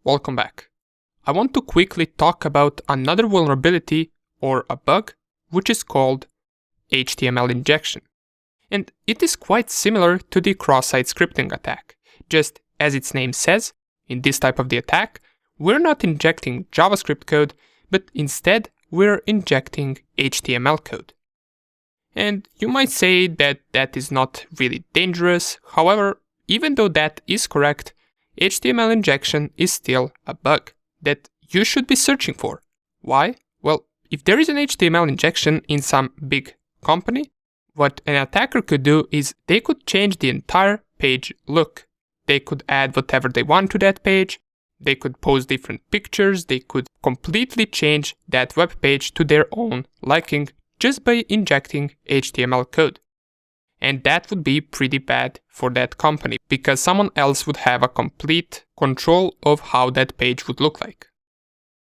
welcome back. I want to quickly talk about another vulnerability or a bug, which is called HTML injection. And it is quite similar to the cross-site scripting attack. Just as its name says, in this type of the attack, we're not injecting JavaScript code, but instead we're injecting HTML code. And you might say that that is not really dangerous. However, even though that is correct, HTML injection is still a bug that you should be searching for. Why? Well, if there is an HTML injection in some big company, what an attacker could do is they could change the entire page look. They could add whatever they want to that page. They could post different pictures. They could completely change that web page to their own liking just by injecting HTML code. And that would be pretty bad for that company because someone else would have a complete control of how that page would look like.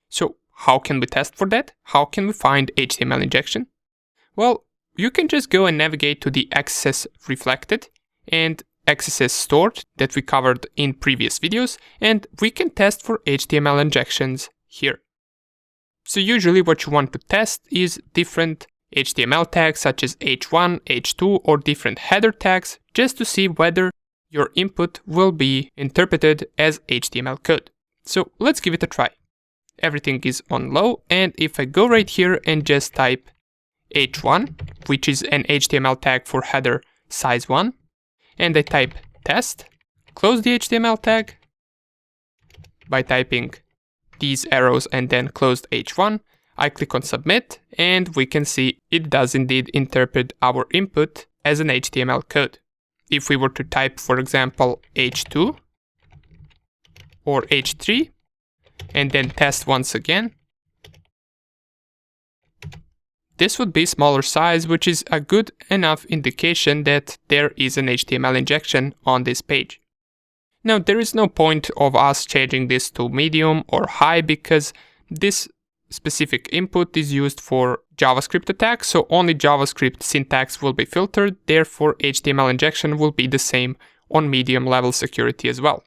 So how can we test for that? How can we find HTML injection? Well, you can just go and navigate to the XSS reflected and XSS stored that we covered in previous videos, and we can test for HTML injections here. So usually what you want to test is different HTML tags such as h1, h2 or different header tags just to see whether your input will be interpreted as HTML code. So let's give it a try. Everything is on low, and if I go right here and just type h1, which is an HTML tag for header size 1, and I type test, close the HTML tag by typing these arrows and then closed h1, I click on submit, and we can see it does indeed interpret our input as an HTML code. If we were to type, for example, h2 or h3 and then test once again, this would be smaller size, which is a good enough indication that there is an HTML injection on this page. Now, there is no point of us changing this to medium or high because this specific input is used for JavaScript attacks, so only JavaScript syntax will be filtered, therefore HTML injection will be the same on medium level security as well.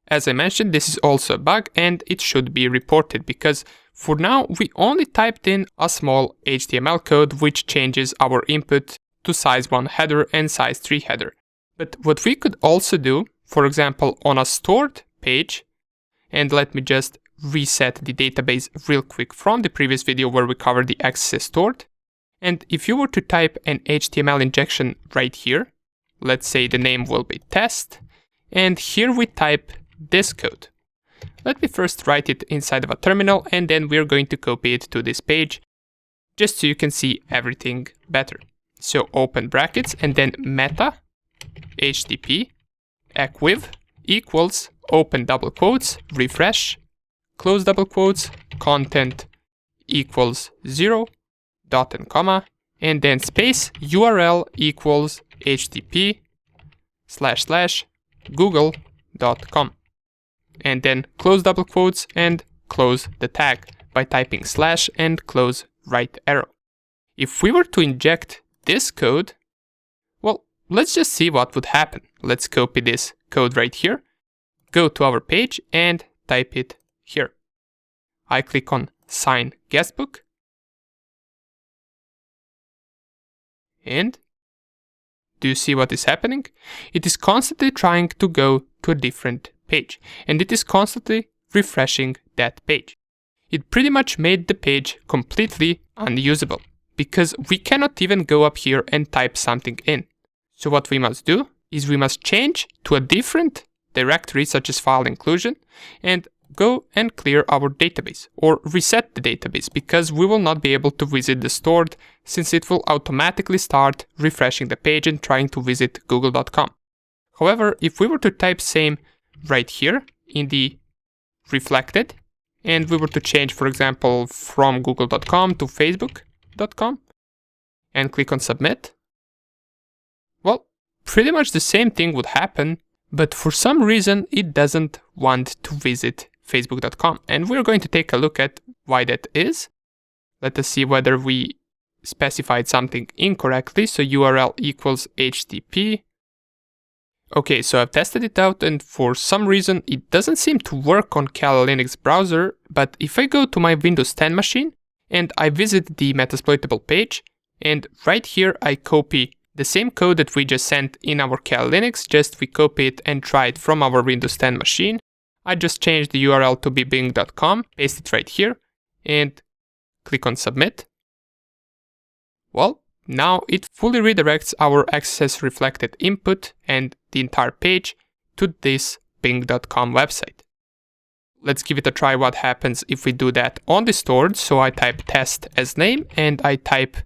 As I mentioned, this is also a bug and it should be reported because for now we only typed in a small HTML code which changes our input to size 1 header and size 3 header. But what we could also do, for example, on a stored page, and let me just reset the database real quick from the previous video where we covered the XSS stored. And if you were to type an HTML injection right here, let's say the name will be test, and here we type this code. Let me first write it inside of a terminal and then we're going to copy it to this page just so you can see everything better. So open brackets and then meta HTTP equiv equals open double quotes refresh close double quotes content equals 0 dot and comma and then space URL equals http / google.com. And then close double quotes and close the tag by typing / and close right arrow. If we were to inject this code, well, let's just see what would happen. Let's copy this code right here, go to our page and type it here. I click on sign guestbook and do you see what is happening? It is constantly trying to go to a different page and it is constantly refreshing that page. It pretty much made the page completely unusable because we cannot even go up here and type something in. So what we must do is we must change to a different directory such as file inclusion and go and clear our database or reset the database because we will not be able to visit the stored since it will automatically start refreshing the page and trying to visit google.com. However, if we were to type same right here in the reflected and we were to change, for example, from google.com to facebook.com and click on submit, well, pretty much the same thing would happen, but for some reason it doesn't want to visit facebook.com. And we're going to take a look at why that is. Let us see whether we specified something incorrectly. So URL equals HTTP. Okay, so I've tested it out and for some reason it doesn't seem to work on Kali Linux browser, but if I go to my Windows 10 machine and I visit the Metasploitable page, and right here I copy the same code that we just sent in our Kali Linux, just we copy it and try it from our Windows 10 machine. I just change the URL to be bing.com, paste it right here, and click on submit. Well, now it fully redirects our access reflected input and the entire page to this bing.com website. Let's give it a try what happens if we do that on the stored. So I type test as name and I type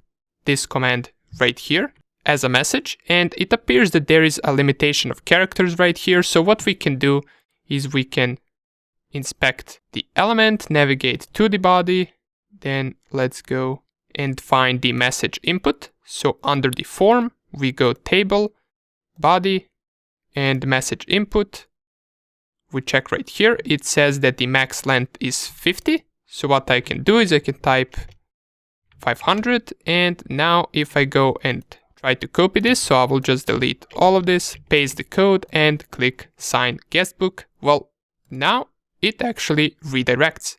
this command right here as a message, and it appears that there is a limitation of characters right here. So what we can do is we can inspect the element, navigate to the body, then let's go and find the message input. So under the form, we go table, body, and message input. We check right here. It says that the max length is 50. So what I can do is I can type 500. And now if I go and try to copy this, so I will just delete all of this, paste the code and click sign guestbook. Well, now it actually redirects.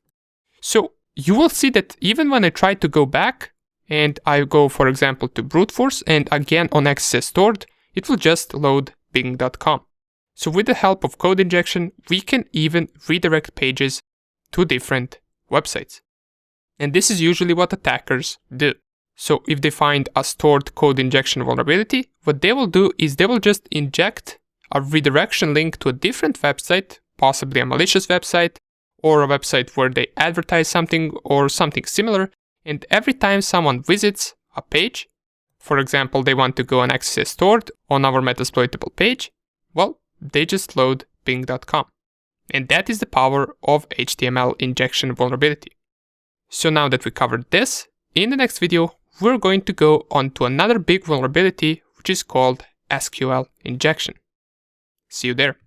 So you will see that even when I try to go back and I go, for example, to brute force and again on access stored, it will just load bing.com. So with the help of code injection, we can even redirect pages to different websites. And this is usually what attackers do. So if they find a stored code injection vulnerability, what they will do is they will just inject a redirection link to a different website, possibly a malicious website, or a website where they advertise something or something similar. And every time someone visits a page, for example, they want to go and access stored on our Metasploitable page, well, they just load bing.com. And that is the power of HTML injection vulnerability. So now that we covered this, in the next video, we're going to go on to another big vulnerability, which is called SQL injection. See you there.